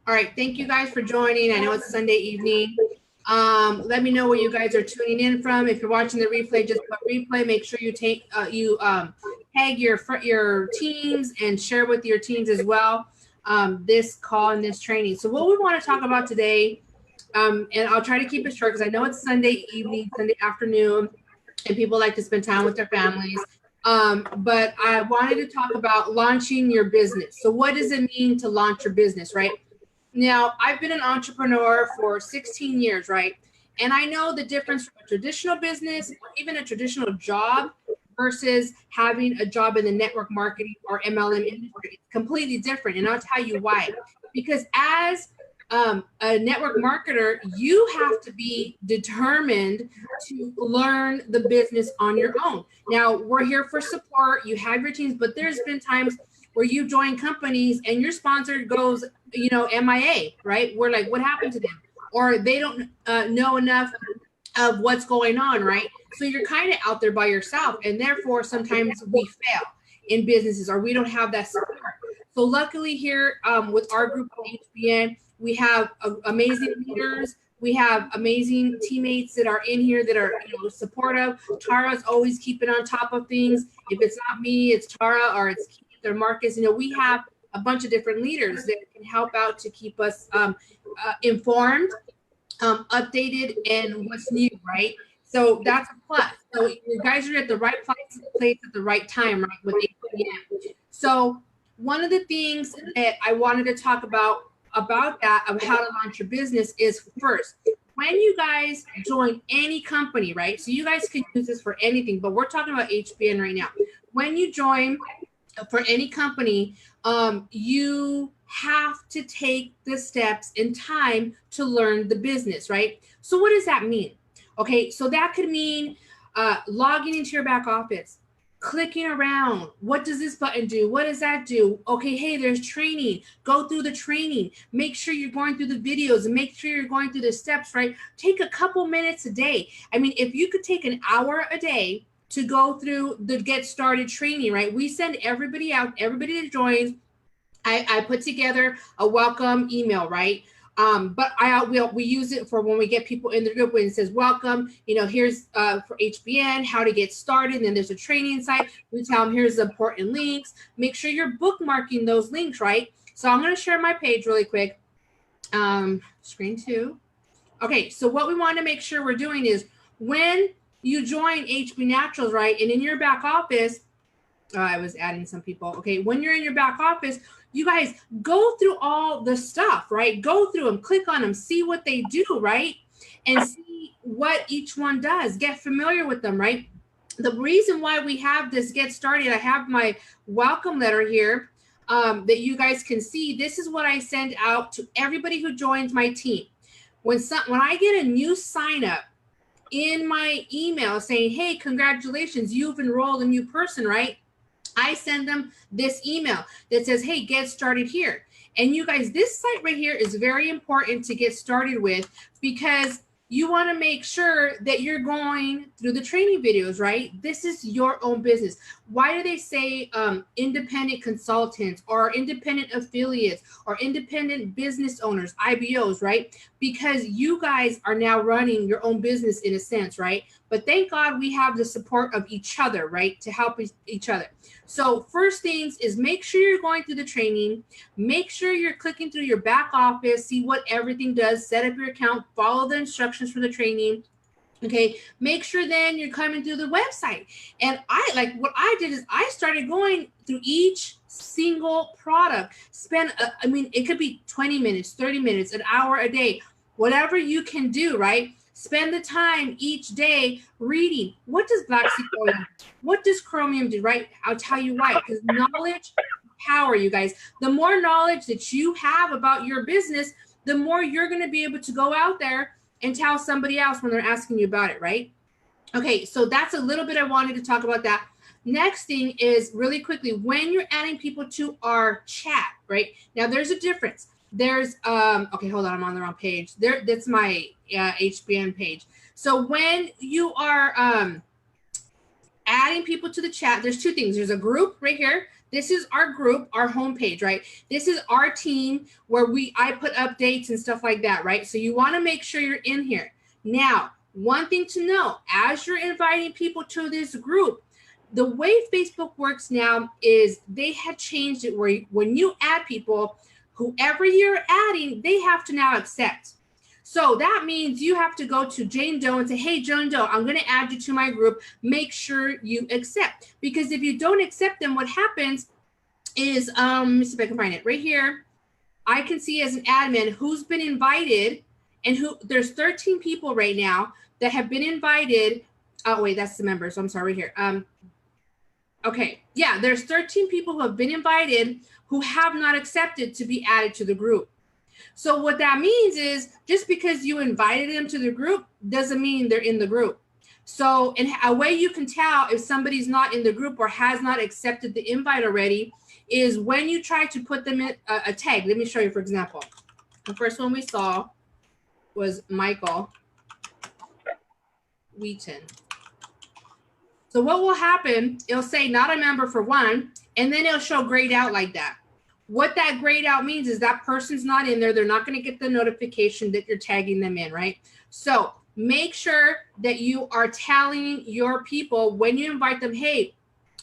All right, thank you guys for joining. I know it's Sunday evening. Let me know where you guys are tuning in from. If you're watching the replay, just put replay. Make sure you tag your teams and share with your teams as well this call and this training. So what we want to talk about today, and I'll try to keep it short because I know it's Sunday evening, Sunday afternoon, and people like to spend time with their families. But I wanted to talk about launching your business. So what does it mean to launch your business, right? Now, I've been an entrepreneur for 16 years, right? And I know the difference from a traditional business or even a traditional job versus having a job in the network marketing or MLM industry. It's completely different. And I'll tell you why. Because as a network marketer, you have to be determined to learn the business on your own. Now, we're here for support. You have your teams, but there's been times where you join companies and your sponsor goes, MIA, right? We're like, what happened to them? Or they don't know enough of what's going on, right? So you're kind of out there by yourself. And therefore, sometimes we fail in businesses or we don't have that support. So luckily here with our group of HBN, we have amazing leaders. We have amazing teammates that are in here that are supportive. Tara's always keeping on top of things. If it's not me, it's Tara or it's Keith or Marcus. We have a bunch of different leaders that can help out to keep us informed, updated, and what's new, right? So that's a plus. So you guys are at the right place at the right time, right, with HBN. So one of the things that I wanted to talk about that, of how to launch your business, is first, when you guys join any company, right? So you guys can use this for anything, but we're talking about HBN right now. When you join for any company, you have to take the steps in time to learn the business, right? So what does that mean? Okay, so that could mean logging into your back office, clicking around. What does this button do? What does that do? Okay, hey, there's training. Go through the training. Make sure you're going through the videos and make sure you're going through the steps, right? Take a couple minutes a day. I mean, if you could take an hour a day to go through the Get Started training, right? We send everybody out, everybody that joins. I put together a welcome email, right? But we use it for when we get people in the group when it says welcome, here's for HBN, how to get started. And then there's a training site. We tell them here's the important links. Make sure you're bookmarking those links, right? So I'm going to share my page really quick. Screen 2. Okay, so what we want to make sure we're doing is when you join HB Naturals, right? And in your back office, I was adding some people. Okay, when you're in your back office, you guys go through all the stuff, right? Go through them, click on them, see what they do, right? And see what each one does. Get familiar with them, right? The reason why we have this Get Started, I have my welcome letter here that you guys can see. This is what I send out to everybody who joins my team. When I get a new sign up in my email saying, hey, congratulations, you've enrolled a new person, right? I send them this email that says, hey, get started here. And you guys, this site right here is very important to get started with because you want to make sure that you're going through the training videos, right? This is your own business. Why do they say independent consultants or independent affiliates or independent business owners, IBOs, right? Because you guys are now running your own business in a sense, right? But thank God we have the support of each other, right? To help each other. So first things is make sure you're going through the training. Make sure you're clicking through your back office, see what everything does, set up your account, follow the instructions for the training. Okay, make sure then you're coming through the website. And what I did is I started going through each single product. It could be 20 minutes, 30 minutes, an hour a day, whatever you can do, right? Spend the time each day reading. What does Black Sea Oil do? What does Chromium do, right? I'll tell you why. Because knowledge, power, you guys. The more knowledge that you have about your business, the more you're going to be able to go out there and tell somebody else when they're asking you about it, right? Okay, so that's a little bit I wanted to talk about that. Next thing is really quickly, when you're adding people to our chat, right? Now there's a difference. There's, okay, hold on, I'm on the wrong page. That's my HBN page. So when you are adding people to the chat, there's two things. There's a group right here This is our group, our homepage, right? This is our team where I put updates and stuff like that, right? So you want to make sure you're in here. Now, one thing to know, as you're inviting people to this group, the way Facebook works now is they had changed it where when you add people, whoever you're adding, they have to now accept. So that means you have to go to Jane Doe and say, hey, Jane Doe, I'm going to add you to my group. Make sure you accept. Because if you don't accept them, what happens is, let me see if I can find it right here. I can see as an admin who's been invited and there's 13 people right now that have been invited. Oh, wait, that's the members. So I'm sorry, right here. Okay, yeah, there's 13 people who have been invited who have not accepted to be added to the group. So what that means is just because you invited them to the group doesn't mean they're in the group. So in a way you can tell if somebody's not in the group or has not accepted the invite already is when you try to put them in a tag. Let me show you, for example. The first one we saw was Michael Wheaton. So what will happen, it'll say not a member for one, and then it'll show grayed out like that. What that grayed out means is that person's not in there. They're not going to get the notification that you're tagging them in, right? So make sure that you are telling your people when you invite them, hey,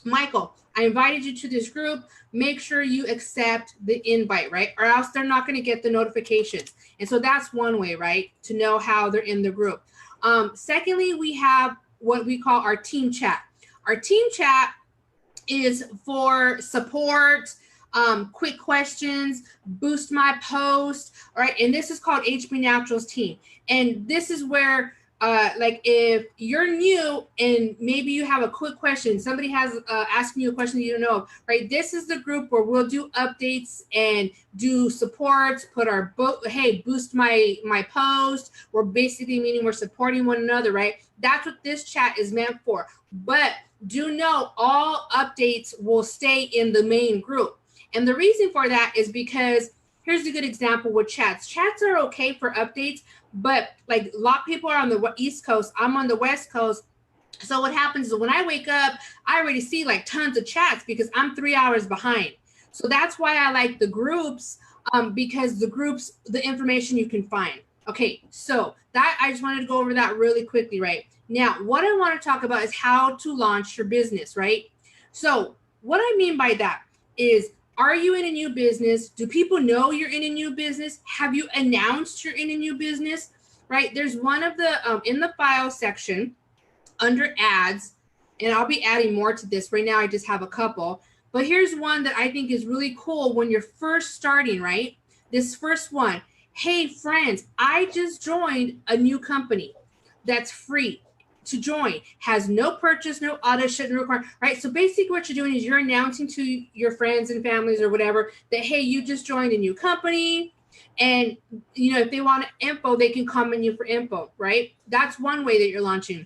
Michael, I invited you to this group. Make sure you accept the invite, right? Or else they're not going to get the notifications. And so that's one way, right, to know how they're in the group. Secondly, we have what we call our team chat. Our team chat is for support, quick questions, boost my post, all right? And this is called HB Naturals team. And this is where, like if you're new and maybe you have a quick question, somebody has asking you a question that you don't know, right? This is the group where we'll do updates and do supports, put our hey, boost my post. We're basically meaning we're supporting one another, right? That's what this chat is meant for. But do know all updates will stay in the main group. And the reason for that is because here's a good example with chats. Chats are okay for updates, but like a lot of people are on the East Coast. I'm on the West Coast. So what happens is when I wake up, I already see like tons of chats because I'm 3 hours behind. So that's why I like the groups, because the groups, the information you can find. Okay, so that I just wanted to go over that really quickly, right? Now, what I want to talk about is how to launch your business, right? So what I mean by that is, are you in a new business? Do people know you're in a new business? Have you announced you're in a new business, right? There's one of the, in the file section under ads, and I'll be adding more to this. Right now, I just have a couple, but here's one that I think is really cool when you're first starting, right? This first one, hey friends, I just joined a new company that's free to join, has no purchase, no audition required, right? So basically what you're doing is you're announcing to your friends and families or whatever that, hey, you just joined a new company. And, you know, if they want info, they can comment you for info, right? That's one way that you're launching.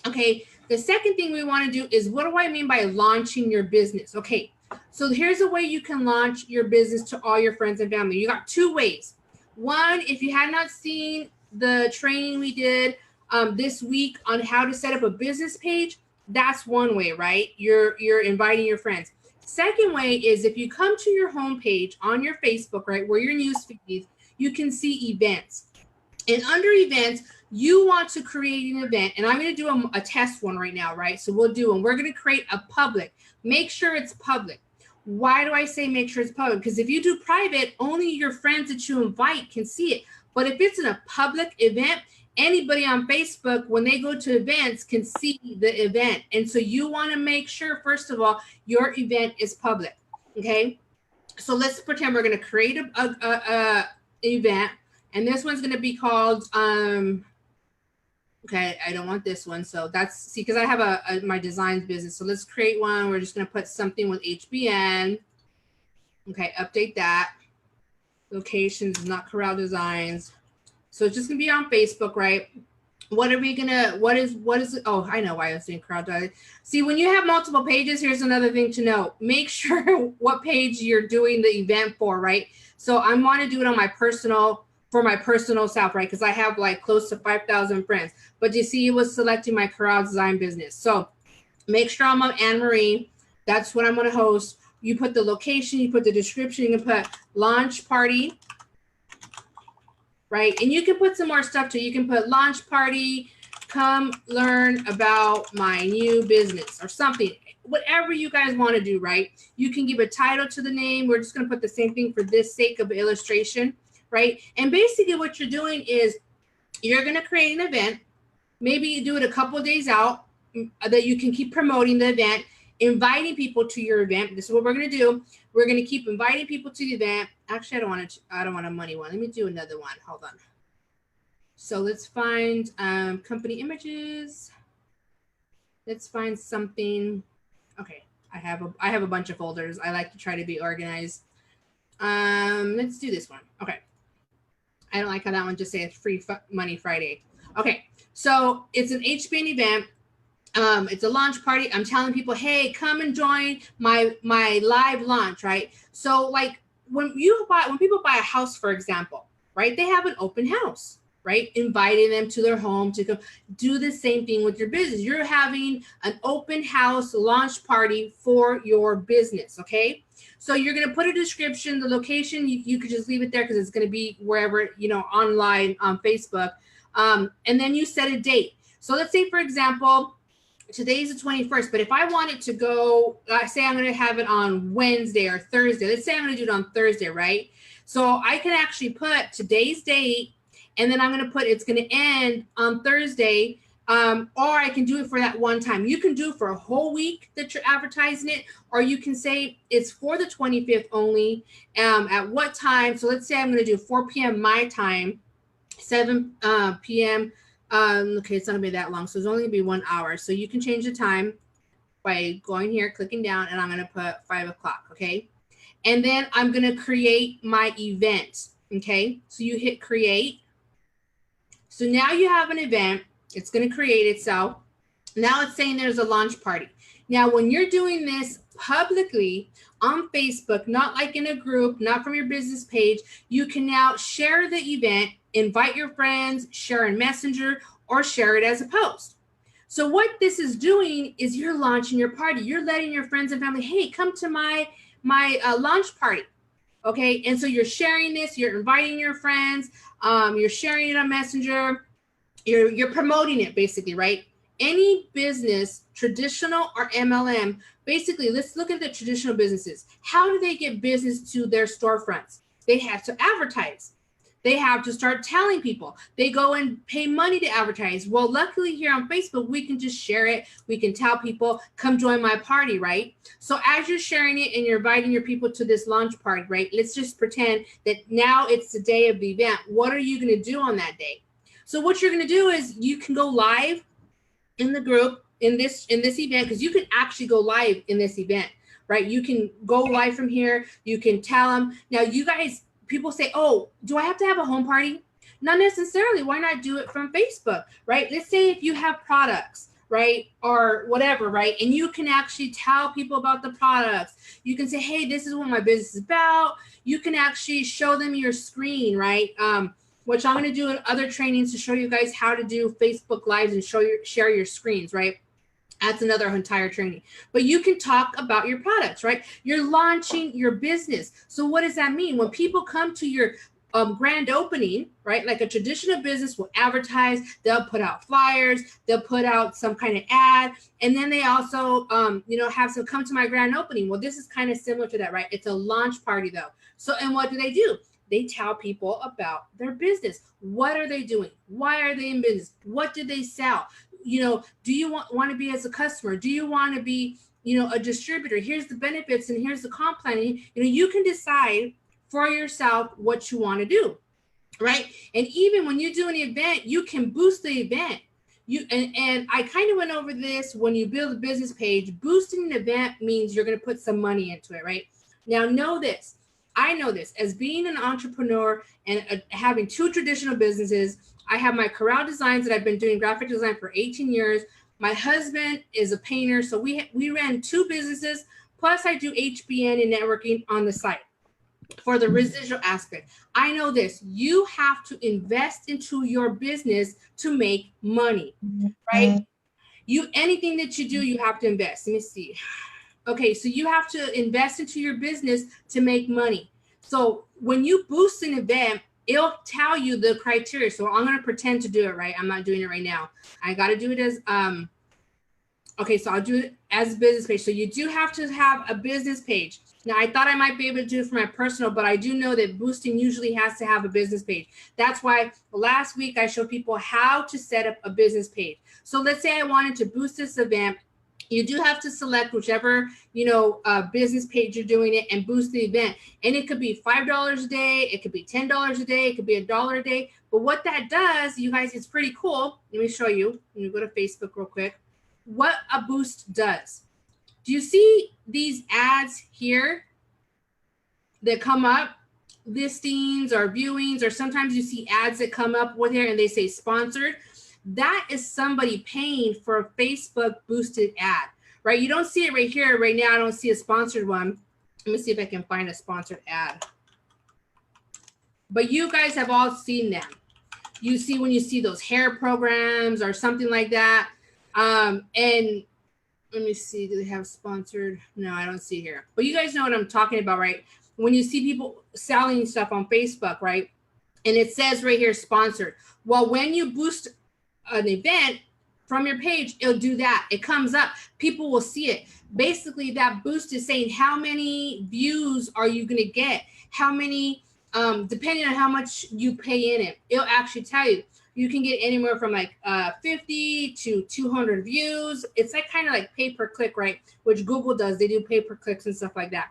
Okay. The second thing we want to do is, what do I mean by launching your business? Okay. So here's a way you can launch your business to all your friends and family. You got two ways. One, if you had not seen the training we did this week on how to set up a business page, that's one way, right? You're inviting your friends. Second way is if you come to your homepage on your Facebook, right, where your news feed, you can see events. And under events, you want to create an event. And I'm going to do a test one right now, right? So we're going to create a public. Make sure it's public. Why do I say make sure it's public? Because if you do private, only your friends that you invite can see it. But if it's in a public event, anybody on Facebook, when they go to events, can see the event. And so you want to make sure, first of all, your event is public. Okay. So let's pretend we're going to create a event. And this one's going to be called, okay, I don't want this one. So that's, see, because I have my designs business. So let's create one. We're just going to put something with HBN. Okay, update that. Locations, not Corral Designs. So it's just gonna be on Facebook, right? What are we gonna, what is it? Oh, I know why I was doing Corral Designs. See, when you have multiple pages, here's another thing to know. Make sure what page you're doing the event for, right? So I want to do it on my personal, for my personal self, right? Because I have like close to 5,000 friends. But you see, it was selecting my Corral Design business. So make sure I'm on Anne Marie. That's what I'm gonna host. you put the location, you put the description, you can put launch party, right? And you can put some more stuff too. You can put launch party, come learn about my new business or something, whatever you guys want to do, right? You can give a title to the name. We're just going to put the same thing for this sake of illustration, right? And basically what you're doing is you're going to create an event. Maybe you do it a couple of days out that you can keep promoting the event, inviting people to your event. This is what we're going to do. We're going to keep inviting people to the event. Actually, I don't want a money one. Let me do another one. Hold on. So let's find company images. Let's find something. Okay, I have a bunch of folders. I like to try to be organized. Let's do this one. Okay. I don't like how that one just says free money Friday. Okay, so it's an HBN event. It's a launch party. I'm telling people, hey, come and join my live launch, right? So like when people buy a house, for example, right? They have an open house, right? Inviting them to their home to come do the same thing with your business. You're having an open house launch party for your business, okay? So you're going to put a description, the location, you could just leave it there because it's going to be wherever, online on Facebook. And then you set a date. So let's say, for example, today's the 21st, but if I wanted to go, say I'm going to have it on Wednesday or Thursday. Let's say I'm going to do it on Thursday, right? So I can actually put today's date, and then I'm going to put it's going to end on Thursday, or I can do it for that one time. You can do it for a whole week that you're advertising it, or you can say it's for the 25th only. At what time? So let's say I'm going to do 4 p.m. my time, 7 p.m. Okay, it's not going to be that long, so it's only going to be 1 hour. So you can change the time by going here, clicking down, and I'm going to put 5 o'clock, okay? And then I'm going to create my event, okay? So you hit create. So now you have an event. It's going to create itself. Now it's saying there's a launch party. Now, when you're doing this publicly on Facebook, not like in a group, not from your business page, you can now share the event, invite your friends, share in Messenger, or share it as a post. So what this is doing is you're launching your party. You're letting your friends and family, hey, come to my launch party. Okay, and so you're sharing this, you're inviting your friends, you're sharing it on Messenger, you're promoting it basically, right? Any business, traditional or MLM, basically, let's look at the traditional businesses. How do they get business to their storefronts? They have to advertise. They have to start telling people. They go and pay money to advertise. Well, luckily here on Facebook, we can just share it. We can tell people, come join my party, right? So as you're sharing it and you're inviting your people to this launch party, right? Let's just pretend that now it's the day of the event. What are you going to do on that day? So what you're going to do is you can go live in the group in this event, because you can actually go live in this event, right? You can go live from here. You can tell them. Now, you guys, people say, oh, do I have to have a home party? Not necessarily. Why not do it from Facebook, right? Let's say if you have products, right, or whatever, right, and you can actually tell people about the products. You can say, hey, this is what my business is about. You can actually show them your screen, right? Which I'm going to do in other trainings to show you guys how to do Facebook Lives and share your screens, right? That's another entire training. But you can talk about your products, right? You're launching your business. So what does that mean? When people come to your grand opening, right? Like a traditional business will advertise, they'll put out flyers, they'll put out some kind of ad, and then they also, have some come to my grand opening. Well, this is kind of similar to that, right? It's a launch party though. So, and what do? They tell people about their business. What are they doing? Why are they in business? What do they sell? Do you want to be as a customer? Do you want to be, a distributor? Here's the benefits and here's the comp plan. You can decide for yourself what you want to do, right? And even when you do an event, you can boost the event. And I kind of went over this when you build a business page. Boosting an event means you're going to put some money into it, right? Now, know this. I know this as being an entrepreneur and having 2 traditional businesses. I have my Corral Designs that I've been doing graphic design for 18 years. My husband is a painter. So we ran 2 businesses. Plus I do HBN and networking on the site for the residual aspect. I know this. You have to invest into your business to make money, right? Anything that you do, you have to invest. Let me see. Okay, so you have to invest into your business to make money. So when you boost an event, it'll tell you the criteria. So I'm going to pretend to do it, right? I'm not doing it right now. I got to do it as, okay, so I'll do it as a business page. So you do have to have a business page. Now, I thought I might be able to do it for my personal, but I do know that boosting usually has to have a business page. That's why last week I showed people how to set up a business page. So let's say I wanted to boost this event. You do have to select whichever, business page you're doing it and boost the event. And it could be $5 a day. It could be $10 a day. It could be $1 a day. But what that does, you guys, it's pretty cool. Let me show you. Let me go to Facebook real quick. What a boost does. Do you see these ads here that come up? Listings or viewings, or sometimes you see ads that come up with here and they say sponsored. That is somebody paying for a Facebook boosted ad, right? You don't see it right here. Right now, I don't see a sponsored one. Let me see if I can find a sponsored ad. But you guys have all seen them. You see when you see those hair programs or something like that. And let me see, do they have sponsored? No, I don't see here. But you guys know what I'm talking about, right? When you see people selling stuff on Facebook, right? And it says right here, sponsored. Well, when you boost an event from your page, it'll do that. It comes up. People will see it. Basically, that boost is saying how many views are you going to get? How many, depending on how much you pay in it, it'll actually tell you. You can get anywhere from like 50 to 200 views. It's like kind of like pay-per-click, right? Which Google does. They do pay-per-clicks and stuff like that.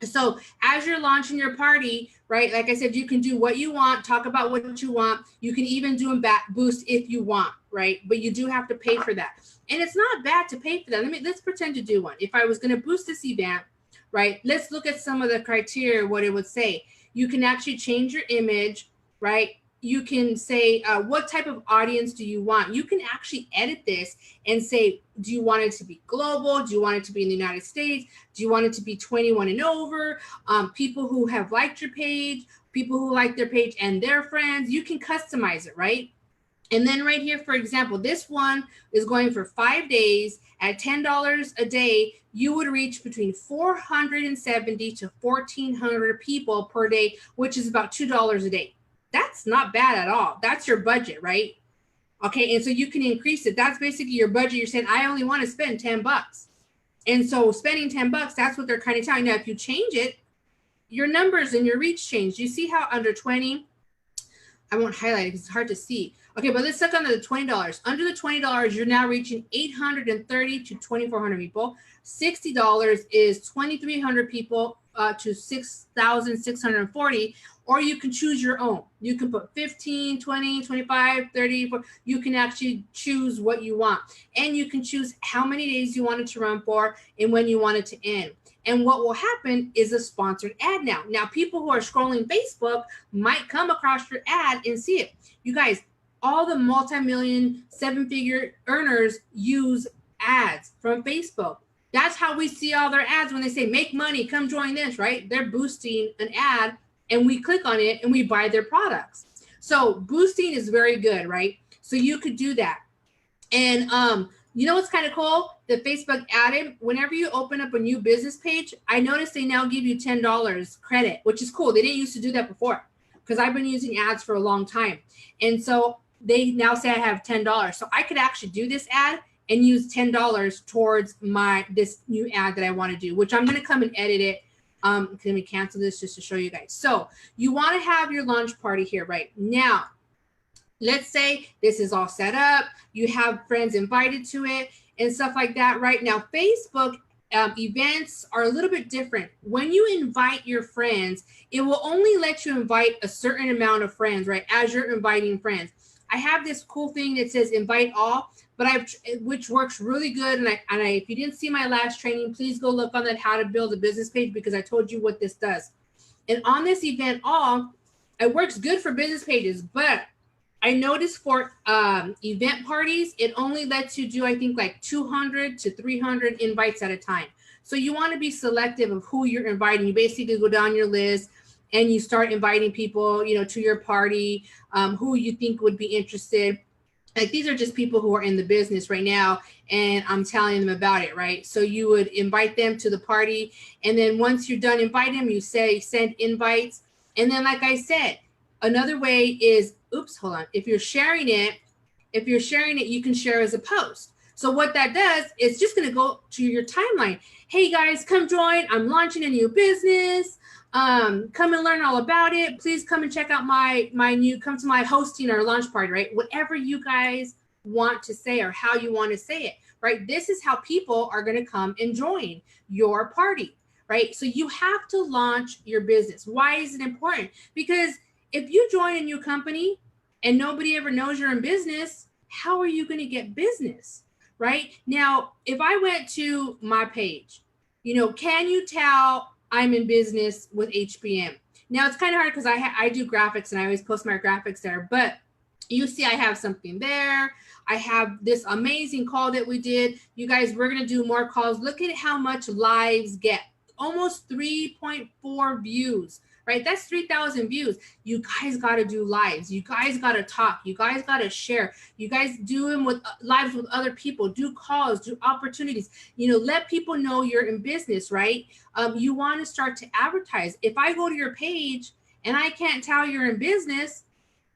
So as you're launching your party, right, like I said, you can do what you want, talk about what you want. You can even do a boost if you want, right? But you do have to pay for that. And it's not bad to pay for that. Let's pretend to do one. If I was going to boost this event, right, let's look at some of the criteria, what it would say. You can actually change your image, right? You can say, what type of audience do you want? You can actually edit this and say, do you want it to be global? Do you want it to be in the United States? Do you want it to be 21 and over? People who have liked your page, people who like their page and their friends, you can customize it, right? And then right here, for example, this one is going for 5 days at $10 a day. You would reach between 470 to 1,400 people per day, which is about $2 a day. That's not bad at all. That's your budget, right? Okay, and so you can increase it. That's basically your budget. You're saying, I only want to spend 10 bucks. And so spending 10 bucks, that's what they're kind of telling you. Now, if you change it, your numbers and your reach change. You see how under 20, I won't highlight it because it's hard to see. Okay, but let's look under the $20. Under the $20, you're now reaching 830 to 2,400 people. $60 is 2,300 people to 6,640. Or you can choose your own. You can put 15, 20, 25, 30. You can actually choose what you want. And you can choose how many days you want it to run for and when you want it to end. And what will happen is a sponsored ad now. Now, people who are scrolling Facebook might come across your ad and see it. You guys, all the multi-million, seven-figure earners use ads from Facebook. That's how we see all their ads when they say, make money, come join this, right? They're boosting an ad. And we click on it and we buy their products. So boosting is very good, right? So you could do that. And you know what's kind of cool? That Facebook added, whenever you open up a new business page, I noticed they now give you $10 credit, which is cool. They didn't used to do that before because I've been using ads for a long time. And so they now say I have $10. So I could actually do this ad and use $10 towards this new ad that I want to do, which I'm going to come and edit it. Let me cancel this just to show you guys. So you want to have your launch party here right now. Let's say this is all set up. You have friends invited to it and stuff like that. Right now, Facebook events are a little bit different. When you invite your friends, it will only let you invite a certain amount of friends, right? As you're inviting friends. I have this cool thing that says invite all, but which works really good. And if you didn't see my last training, please go look on that how to build a business page because I told you what this does. And on this event all, it works good for business pages, but I noticed for event parties, it only lets you do, I think, like 200 to 300 invites at a time. So you want to be selective of who you're inviting. You basically go down your list and you start inviting people, to your party, who you think would be interested. like these are just people who are in the business right now, and I'm telling them about it, right? So you would invite them to the party, and then once you're done inviting them, you say send invites. And then, like I said, another way is, oops, hold on. If you're sharing it, you can share as a post. So what that does is just going to go to your timeline. Hey guys, come join. I'm launching a new business. Come and learn all about it. Please come and check out my new, come to my hosting or launch party, right? Whatever you guys want to say or how you want to say it, right? This is how people are going to come and join your party, right? So you have to launch your business. Why is it important? Because if you join a new company and nobody ever knows you're in business, how are you going to get business, right? Now, if I went to my page, can you tell I'm in business with HBN? Now, it's kind of hard because I do graphics and I always post my graphics there, but you see I have something there. I have this amazing call that we did. You guys, we're going to do more calls. Look at how much lives get. Almost 3.4 views, right? That's 3,000 views. You guys got to do lives. You guys got to talk. You guys got to share. You guys do them with lives with other people. Do calls, do opportunities. Let people know you're in business, right? You want to start to advertise. If I go to your page and I can't tell you're in business,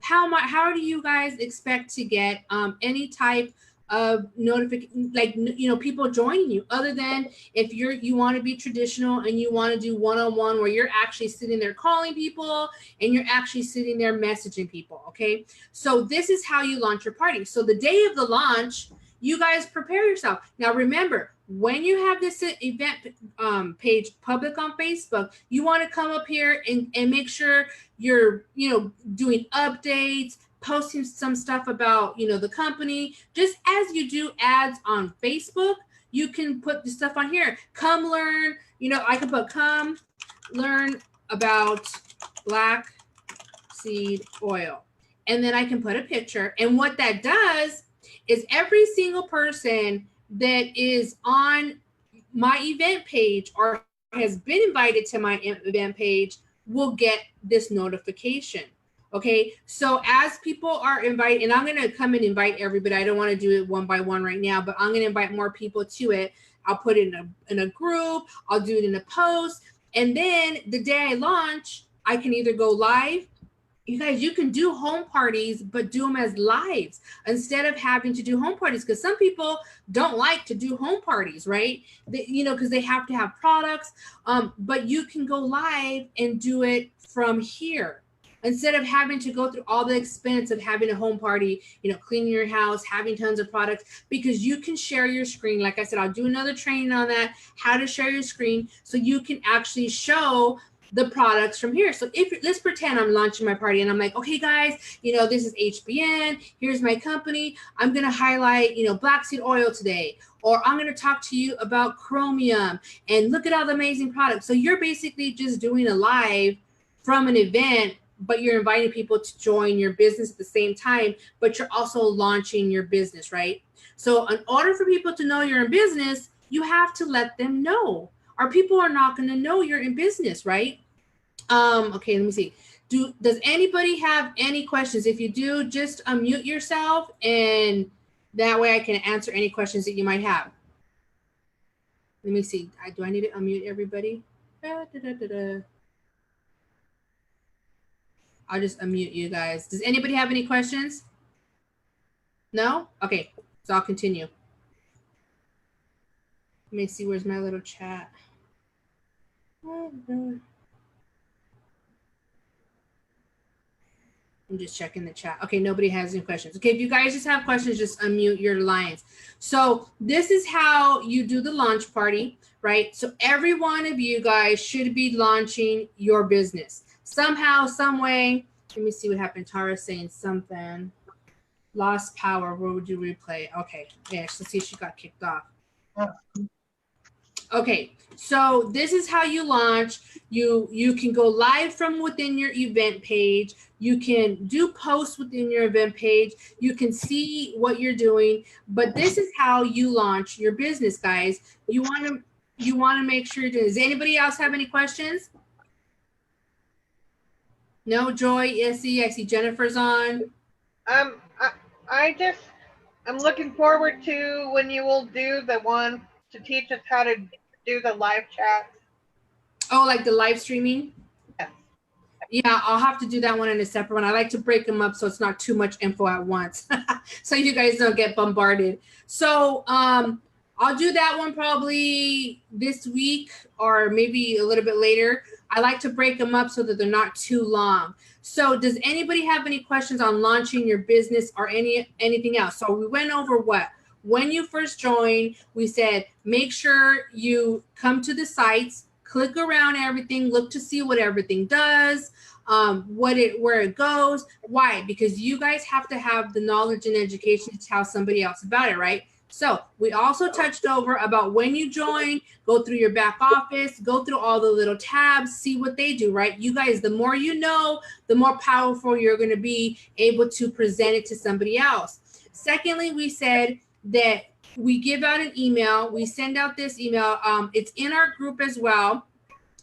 how do you guys expect to get any type of notification, like people joining you, other than if you want to be traditional and you want to do one-on-one where you're actually sitting there calling people and you're actually sitting there messaging people? Okay, so this is how you launch your party. So the day of the launch, you guys prepare yourself. Now remember, when you have this event page public on Facebook, you want to come up here and make sure you're doing updates, posting some stuff about the company. Just as you do ads on Facebook, you can put the stuff on here. Come learn, I can put come learn about black seed oil, and then I can put a picture. And what that does is every single person that is on my event page or has been invited to my event page will get this notification. Okay, so as people are invited, and I'm going to come and invite everybody. I don't want to do it one by one right now, but I'm going to invite more people to it. I'll put it in a group. I'll do it in a post. And then the day I launch, I can either go live. You guys, you can do home parties, but do them as lives instead of having to do home parties, because some people don't like to do home parties, right? Because they have to have products. But you can go live and do it from here instead of having to go through all the expense of having a home party, cleaning your house, having tons of products, because you can share your screen. Like I said, I'll do another training on that, how to share your screen so you can actually show the products from here. So let's pretend I'm launching my party and I'm like, okay guys, this is HBN, here's my company. I'm going to highlight, black seed oil today, or I'm going to talk to you about chromium and look at all the amazing products. So you're basically just doing a live from an event, but you're inviting people to join your business at the same time, but you're also launching your business, right? So in order for people to know you're in business, you have to let them know, or people are not going to know you're in business, right? Okay, let me see. Does anybody have any questions? If you do, just unmute yourself, and that way I can answer any questions that you might have. Let me see. Do I need to unmute everybody? I'll just unmute you guys. Does anybody have any questions? No? Okay, so I'll continue. Let me see, where's my little chat? I'm just checking the chat. Okay, nobody has any questions. Okay, if you guys just have questions, just unmute your lines. So this is how you do the launch party, right? So every one of you guys should be launching your business somehow, some way. Let me see what happened. Tara's saying something. Lost power. Where would you replay? Okay, yeah, let's see if she got kicked off. Okay, so this is how you launch. You can go live from within your event page. You can do posts within your event page. You can see what you're doing, but this is how you launch your business, guys. You want to make sure you're doing. Does anybody else have any questions? No, Joy, Issy, I see Jennifer's on. I just I'm looking forward to when you will do the one to teach us how to do the live chats. Oh, like the live streaming? Yes. Yeah, I'll have to do that one in a separate one. I like to break them up so it's not too much info at once, so you guys don't get bombarded. So I'll do that one probably this week or maybe a little bit later. I like to break them up so that they're not too long. So does anybody have any questions on launching your business or anything else? So we went over what when you first join, we said make sure you come to the sites, click around everything, look to see what everything does, where it goes. Why? Because you guys have to have the knowledge and education to tell somebody else about it, right? So we also touched over about when you join, go through your back office, go through all the little tabs, see what they do, right? You guys, the more you know, the more powerful you're going to be able to present it to somebody else. Secondly, we said that we give out an email. We send out this email. It's in our group as well.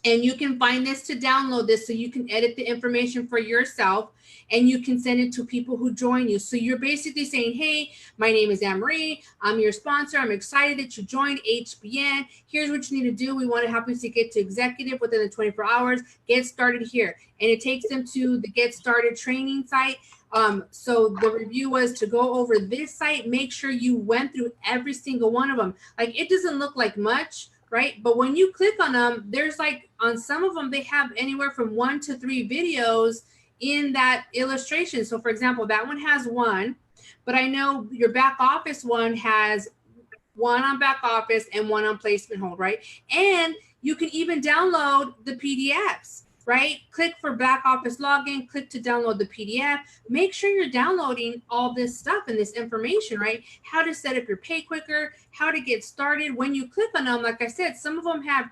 And you can find this to download this so you can edit the information for yourself and you can send it to people who join you. So you're basically saying, hey, my name is Anne-Marie. I'm your sponsor. I'm excited that you joined HBN. Here's what you need to do. We want to help you to get to executive within the 24 hours. Get started here. And it takes them to the Get Started training site. So the review was to go over this site. Make sure you went through every single one of them. Like it doesn't look like much, right? But when you click on them, there's like on some of them, they have anywhere from 1 to 3 videos in that illustration. So for example, that one has one, but I know your back office one has one on back office and one on placement hold, right? And you can even download the PDFs, right? Click for back office login, click to download the PDF. Make sure you're downloading all this stuff and this information, right? How to set up your pay quicker, how to get started. When you click on them, like I said, some of them have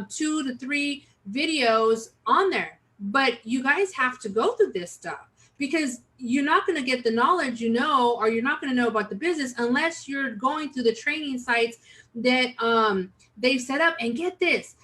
2 to 3 videos on there, but you guys have to go through this stuff because you're not going to get the knowledge or you're not going to know about the business unless you're going through the training sites that they've set up. And get this,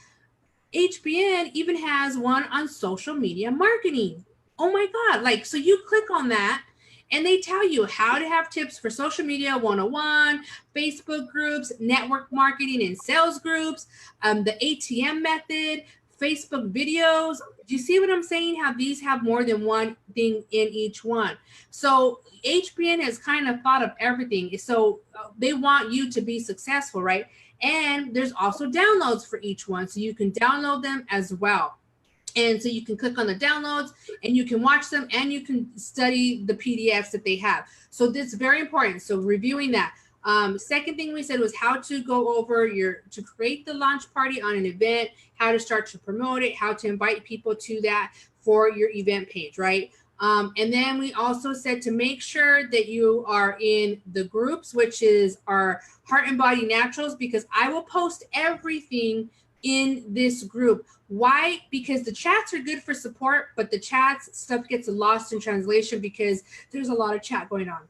HBN even has one on social media marketing. Oh my God. Like, so you click on that and they tell you how to have tips for social media 101, Facebook groups, network marketing and sales groups, the ATM method, Facebook videos. Do you see what I'm saying? How these have more than one thing in each one. So HBN has kind of thought of everything. So they want you to be successful, right? And there's also downloads for each one. So you can download them as well. And so you can click on the downloads and you can watch them and you can study the PDFs that they have. So this is very important. So reviewing that. Second thing we said was how to go over to create the launch party on an event, how to start to promote it, how to invite people to that for your event page, right? And then we also said to make sure that you are in the groups, which is our Heart and Body Naturals, because I will post everything in this group. Why? Because the chats are good for support, but the chats stuff gets lost in translation because there's a lot of chat going on.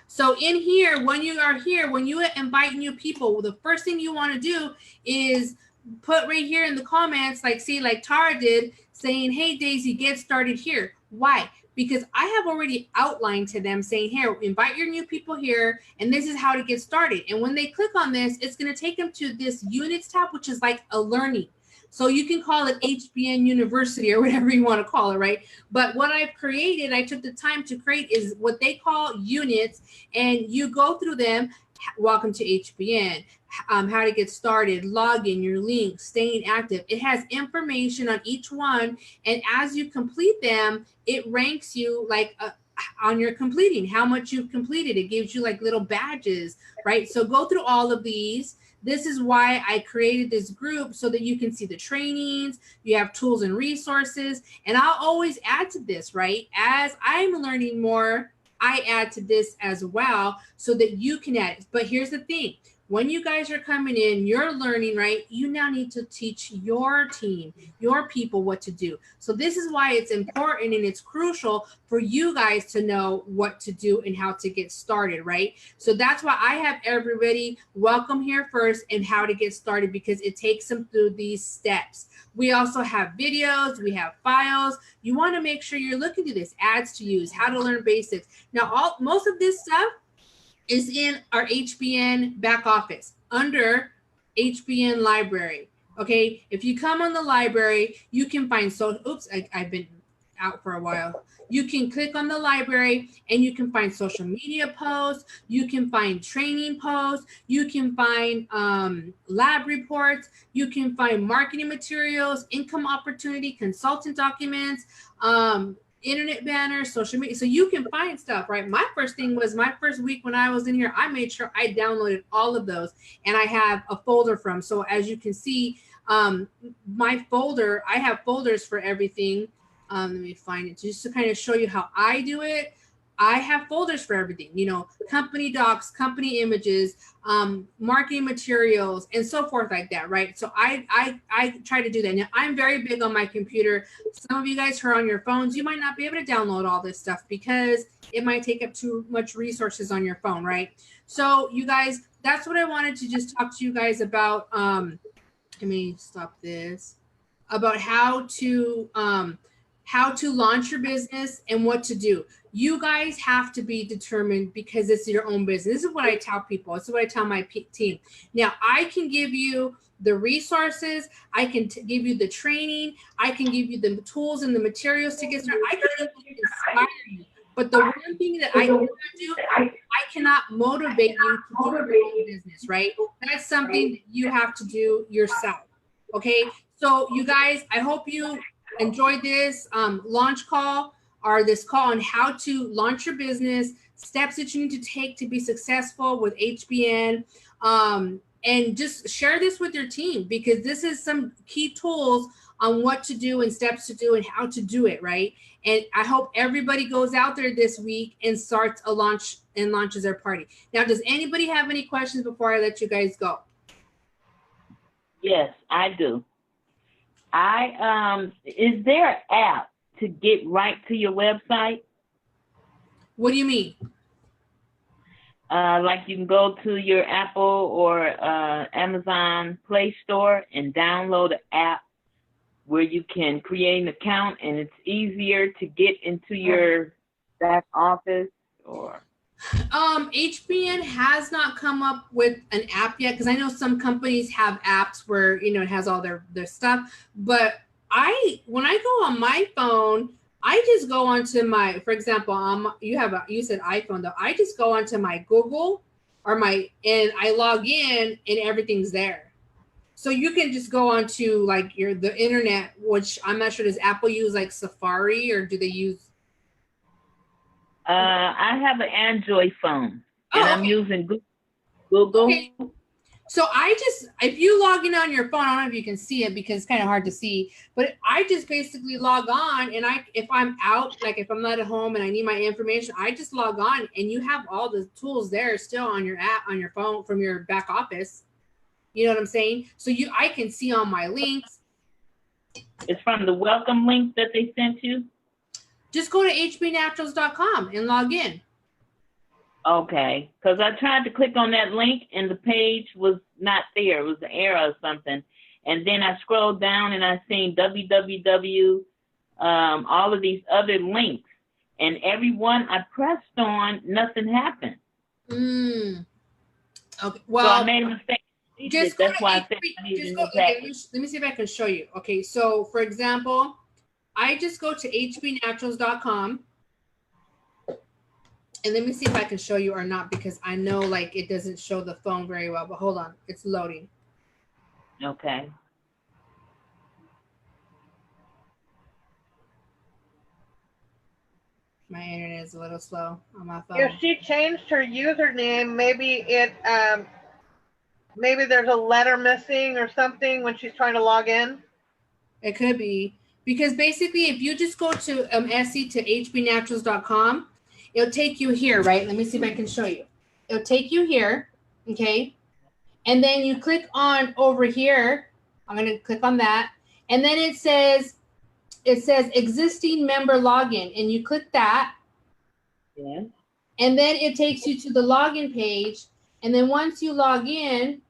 So in here, when you are here, when you invite new people, the first thing you want to do is put right here in the comments, like Tara did, saying, hey, Daisy, get started here. Why? Because I have already outlined to them saying, here, invite your new people here, and this is how to get started. And when they click on this, it's going to take them to this units tab, which is like a learning. So you can call it HBN University or whatever you want to call it, right? But what I've created, I took the time to create, is what they call units, and you go through them. Welcome to HBN, how to get started, log in, your links, staying active. It has information on each one, and as you complete them, it ranks you like on your completing, how much you've completed. It gives you like little badges, right? So go through all of these. This is why I created this group, so that you can see the trainings, you have tools and resources, and I'll always add to this, right? As I'm learning more, I add to this as well so that you can add it. But here's the thing. When you guys are coming in, you're learning, right? You now need to teach your team, your people what to do. So this is why it's important and it's crucial for you guys to know what to do and how to get started, right? So that's why I have everybody welcome here first and how to get started, because it takes them through these steps. We also have videos, we have files. You want to make sure you're looking through this, ads to use, how to learn basics. Now, most of this stuff is in our HBN back office under HBN library. Okay, if you come on the library, you can find I've been out for a while. You can click on the library and you can find social media posts, you can find training posts, you can find lab reports, you can find marketing materials, income opportunity, consultant documents, internet banners, social media. So you can find stuff, right? My first thing was my first week when I was in here, I made sure I downloaded all of those and I have a folder from. So as you can see, my folder, I have folders for everything. Let me find it just to kind of show you how I do it. I have folders for everything, you know, company docs, company images, marketing materials, and so forth like that, right? So I try to do that. Now, I'm very big on my computer. Some of you guys who are on your phones, you might not be able to download all this stuff because it might take up too much resources on your phone, right? So you guys, that's what I wanted to just talk to you guys about. Let me stop this. About how to launch your business and what to do. You guys have to be determined because it's your own business. This is what I tell people. This is what I tell my team. Now, I can give you the resources. I can give you the training. I can give you the tools and the materials to get started. I can even inspire you. But the one thing that I cannot do, I cannot motivate you to do your own business, right? That's something that you have to do yourself. Okay? So you guys, I hope you enjoyed this launch call or this call on how to launch your business, steps that you need to take to be successful with HBN. And just share this with your team because this is some key tools on what to do and steps to do and how to do it, right? And I hope everybody goes out there this week and starts a launch and launches their party. Now, does anybody have any questions before I let you guys go? Yes, I do. Is there an app to get right to your website? What do you mean? Like you can go to your Apple or Amazon Play Store and download an app where you can create an account and it's easier to get into your back office or? HBN has not come up with an app yet because I know some companies have apps where, you know, it has all their stuff. But when I go on my phone, I just go onto my, for example, you said iPhone though. I just go onto my Google and I log in and everything's there. So you can just go onto like the internet, which I'm not sure, does Apple use like Safari or do they use? I have an Android phone and I'm using Google. Okay. So if you log in on your phone, I don't know if you can see it because it's kind of hard to see, but I just basically log on and if I'm out, like if I'm not at home and I need my information, I just log on and you have all the tools there still on your app, on your phone from your back office. You know what I'm saying? So I can see all my links. It's from the welcome link that they sent you? Just go to hbnaturals.com and log in. Okay, because I tried to click on that link and the page was not there. It was an error or something. And then I scrolled down and I seen www, all of these other links. And every one I pressed on, nothing happened. Okay, well. So I made a mistake. That's why I said I needed to let me see if I can show you. Okay, so for example, I just go to hbnaturals.com. And let me see if I can show you or not, because I know like it doesn't show the phone very well, but hold on, it's loading. Okay. My internet is a little slow on my phone. If she changed her username, maybe maybe there's a letter missing or something when she's trying to log in. It could be, because basically if you just go to Essie to hbnaturals.com, it'll take you here, right? Let me see if I can show you. It'll take you here, okay? And then you click on over here. I'm going to click on that. And then it says existing member login. And you click that. Yeah. And then it takes you to the login page. And then once you log in,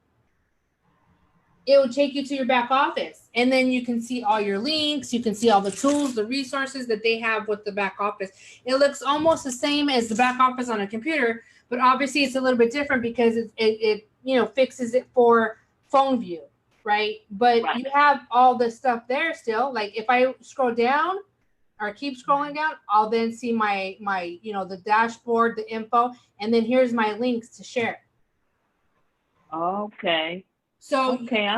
it will take you to your back office. And then you can see all your links. You can see all the tools, the resources that they have with the back office. It looks almost the same as the back office on a computer, but obviously it's a little bit different because it fixes it for phone view, right? But Right. you have all the stuff there still. Like if I scroll down or keep scrolling down, I'll then see my the dashboard, the info, and then here's my links to share. Okay. So Okay,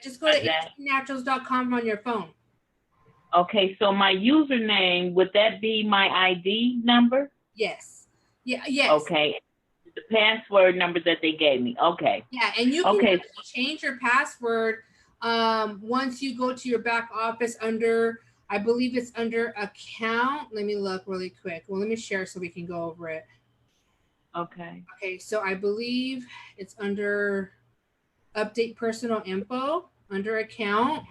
just go to naturals.com on your phone. Okay, so my username, would that be my ID number? Yes. Yeah. Yes. Okay. The password number that they gave me. Okay. Yeah, and you can actually change your password once you go to your back office under, I believe it's under account. Let me look really quick. Well, let me share so we can go over it. Okay. Okay, so I believe it's under update personal info, under account,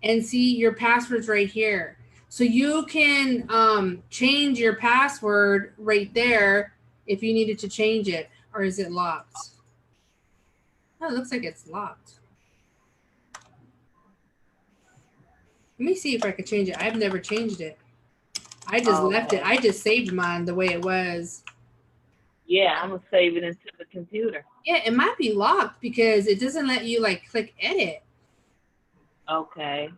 and see your password's right here. So you can change your password right there if you needed to change it. Or is it locked? Oh, it looks like it's locked. Let me see if I could change it. I've never changed it. I just left it. I just saved mine the way it was. Yeah, I'm going to save it into the computer. Yeah, it might be locked because it doesn't let you like click edit. Okay.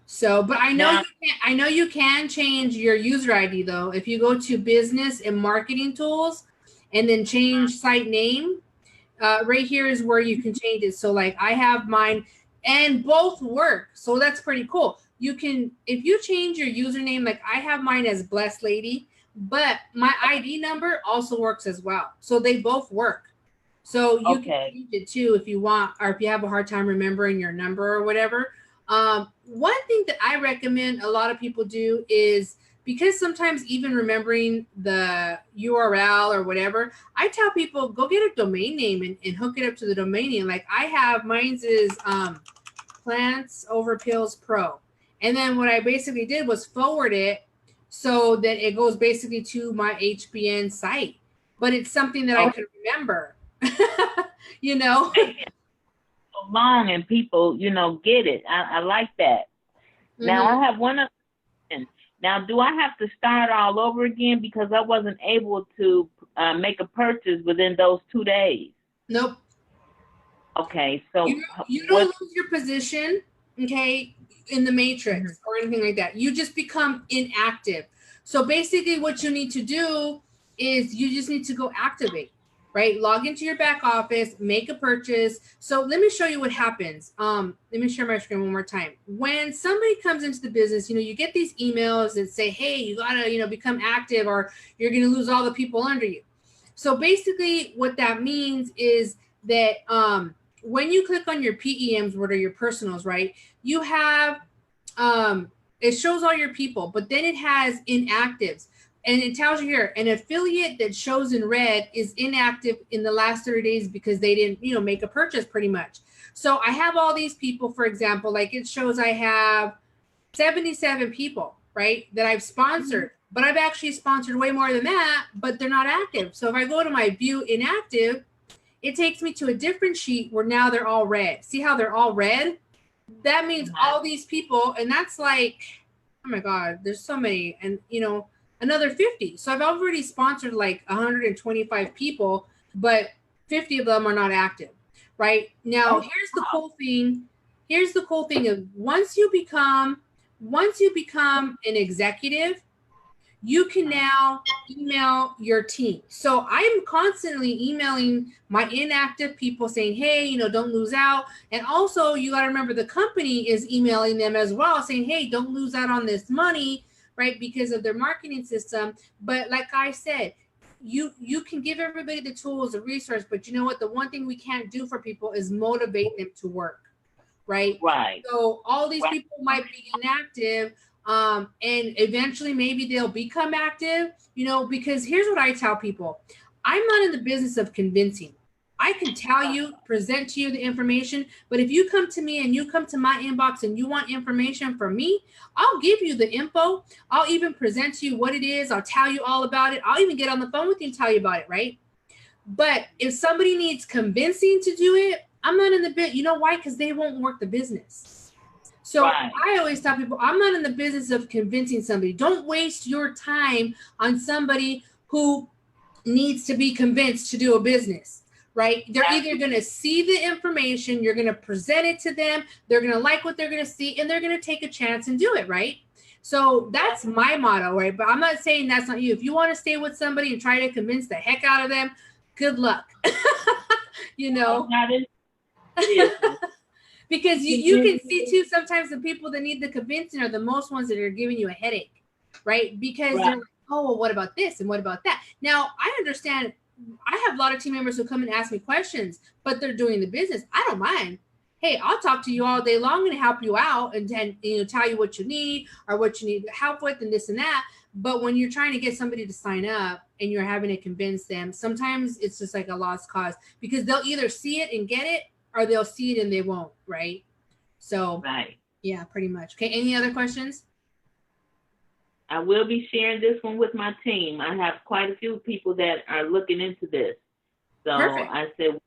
So, but I know you can change your user ID though. If you go to business and marketing tools and then change site name, right here is where you can change it. So like I have mine and both work. So that's pretty cool. You can, if you change your username, like I have mine as Blessed Lady, but my ID number also works as well. So they both work. So you can change it too if you want, or if you have a hard time remembering your number or whatever. One thing that I recommend a lot of people do is, because sometimes even remembering the URL or whatever, I tell people go get a domain name and hook it up to the domain name. Like I have, mine's is Plants Over Pills Pro. And then what I basically did was forward it so that it goes basically to my HBN site. But it's something that I can remember, you know? So long and people, get it. I like that. Mm-hmm. Now I have one other question. Now, do I have to start all over again because I wasn't able to make a purchase within those 2 days? Nope. Okay, so you don't lose your position, okay, in the matrix or anything like that. You just become inactive. So basically what you need to do is you just need to go activate, right? Log into your back office, make a purchase. So let me show you what happens. Let me share my screen one more time. When somebody comes into the business, you get these emails that say, hey, you gotta, become active or you're gonna lose all the people under you. So basically what that means is that when you click on your PEMs, what are your personals, right? You have, it shows all your people, but then it has inactives. And it tells you here, an affiliate that shows in red is inactive in the last 30 days because they didn't, make a purchase pretty much. So I have all these people, for example, like it shows I have 77 people, right, that I've sponsored, but I've actually sponsored way more than that, but they're not active. So if I go to my view inactive, it takes me to a different sheet where now they're all red. See how they're all red? That means all these people, and that's like, oh my God, there's so many, and another 50. So I've already sponsored like 125 people, but 50 of them are not active, right? Now, here's the cool thing. Here's the cool thing of once you become an executive, you can now email your team. So I'm constantly emailing my inactive people saying, hey, don't lose out. And also you got to remember the company is emailing them as well saying, hey, don't lose out on this money, right? Because of their marketing system. But like I said, you can give everybody the tools, the resource, but you know what? The one thing we can't do for people is motivate them to work, right? Right. So all these people might be inactive, and eventually maybe they'll become active, because here's what I tell people. I'm not in the business of convincing. I can tell you, present to you the information, but if you come to me and you come to my inbox and you want information from me, I'll give you the info. I'll even present to you what it is. I'll tell you all about it. I'll even get on the phone with you and tell you about it, right? But if somebody needs convincing to do it, I'm not in the bit. You know why? Because they won't work the business. So I always tell people, I'm not in the business of convincing somebody. Don't waste your time on somebody who needs to be convinced to do a business, right? They're either going to see the information, you're going to present it to them, they're going to like what they're going to see, and they're going to take a chance and do it, right? So that's my motto, right? But I'm not saying that's not you. If you want to stay with somebody and try to convince the heck out of them, good luck. You know, because you can see too, sometimes the people that need the convincing are the most ones that are giving you a headache, right? Because they're like, oh, well, what about this? And what about that? Now, I understand. I have a lot of team members who come and ask me questions, but they're doing the business. I don't mind. Hey, I'll talk to you all day long and help you out and tell you what you need or what you need help with and this and that. But when you're trying to get somebody to sign up and you're having to convince them, sometimes it's just like a lost cause because they'll either see it and get it or they'll see it and they won't, right? So, yeah, pretty much. Okay, any other questions? I will be sharing this one with my team. I have quite a few people that are looking into this. So perfect. I said,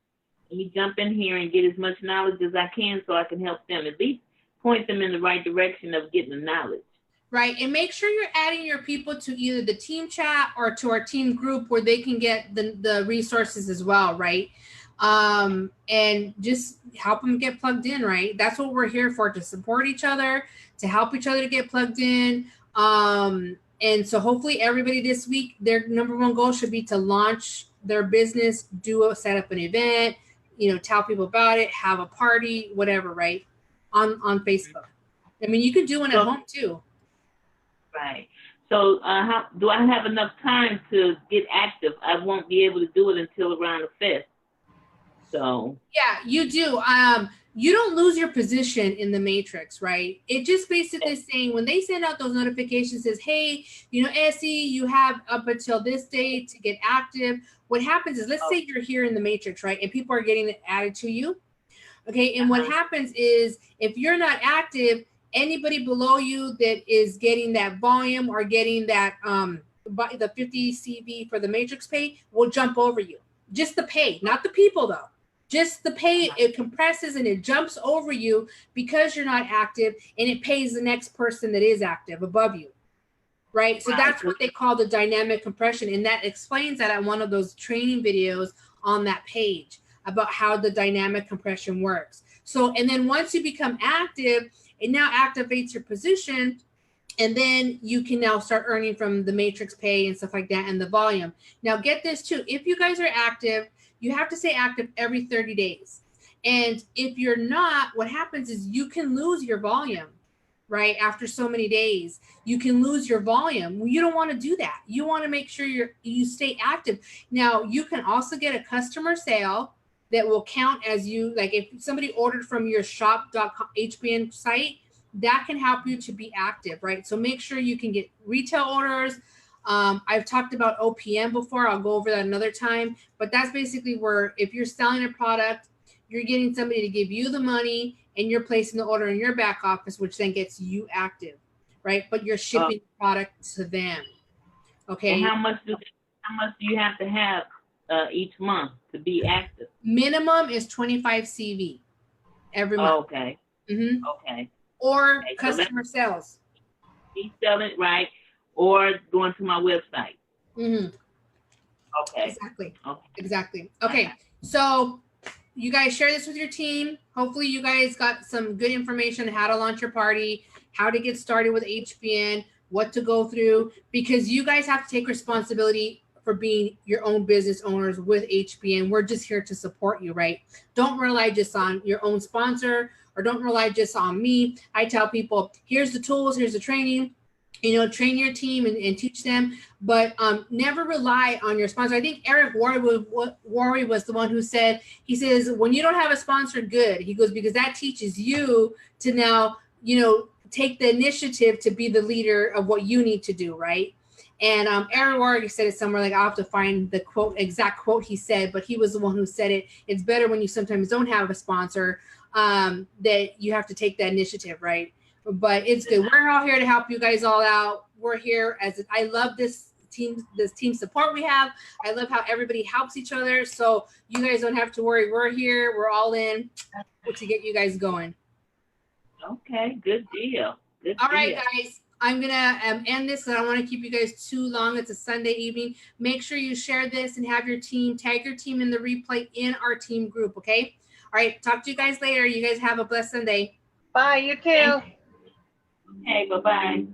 let me jump in here and get as much knowledge as I can so I can help them, at least point them in the right direction of getting the knowledge. Right, and make sure you're adding your people to either the team chat or to our team group where they can get the resources as well, right? And just help them get plugged in, right? That's what we're here for, to support each other, to help each other to get plugged in. And so hopefully everybody this week, their number one goal should be to launch their business, set up an event, tell people about it, have a party, whatever, right? On Facebook. I mean, you could do one at home too. Right. So how do I have enough time to get active? I won't be able to do it until around the 5th. So yeah, you do. You don't lose your position in the matrix, right? It just basically saying when they send out those notifications says, hey, Essie, you have up until this date to get active. What happens is, let's say you're here in the matrix, right? And people are getting it added to you. Okay. And what happens is if you're not active, anybody below you that is getting that volume or getting that the 50 CV for the matrix pay will jump over you. Just the pay, not the people though. Just the pay, it compresses and it jumps over you because you're not active, and it pays the next person that is active above you, right? So that's what they call the dynamic compression, and that explains that on one of those training videos on that page about how the dynamic compression works. So, and then once you become active, it now activates your position, and then you can now start earning from the matrix pay and stuff like that and the volume. Now get this too, if you guys are active, you have to stay active every 30 days. And if you're not, what happens is you can lose your volume, right? After so many days, you can lose your volume. Well, you don't want to do that. You want to make sure you stay active. Now, you can also get a customer sale that will count as you, like if somebody ordered from your shop.com HBN site, that can help you to be active, right? So make sure you can get retail orders. I've talked about OPM before. I'll go over that another time, but that's basically where if you're selling a product, you're getting somebody to give you the money and you're placing the order in your back office, which then gets you active, right? But you're shipping the product to them. Okay. And how much do you have to have each month to be active? Minimum is 25 CV every month. Okay. Mm-hmm. Okay. Or customer sales. Be selling it, right? Or going to my website. Mm-hmm. Okay. Exactly. Okay. Exactly. Okay. So you guys share this with your team. Hopefully you guys got some good information on how to launch your party, how to get started with HBN, what to go through, because you guys have to take responsibility for being your own business owners with HBN. We're just here to support you, right? Don't rely just on your own sponsor or don't rely just on me. I tell people, here's the tools, here's the training. Train your team and teach them, but never rely on your sponsor. I think Eric Worre was the one who said, he says, when you don't have a sponsor, good. He goes, because that teaches you to now, take the initiative to be the leader of what you need to do, right? And Eric Worre said it somewhere, like I'll have to find the exact quote he said, but he was the one who said it. It's better when you sometimes don't have a sponsor, that you have to take that initiative, right? But it's good. We're all here to help you guys all out. We're here I love this team support we have. I love how everybody helps each other. So you guys don't have to worry. We're here. We're all in to get you guys going. Okay, good deal. All right, guys. I'm gonna end this. I don't want to keep you guys too long. It's a Sunday evening. Make sure you share this and have your team, tag your team in the replay in our team group, okay? All right, talk to you guys later. You guys have a blessed Sunday. Bye, you too. Okay, bye-bye.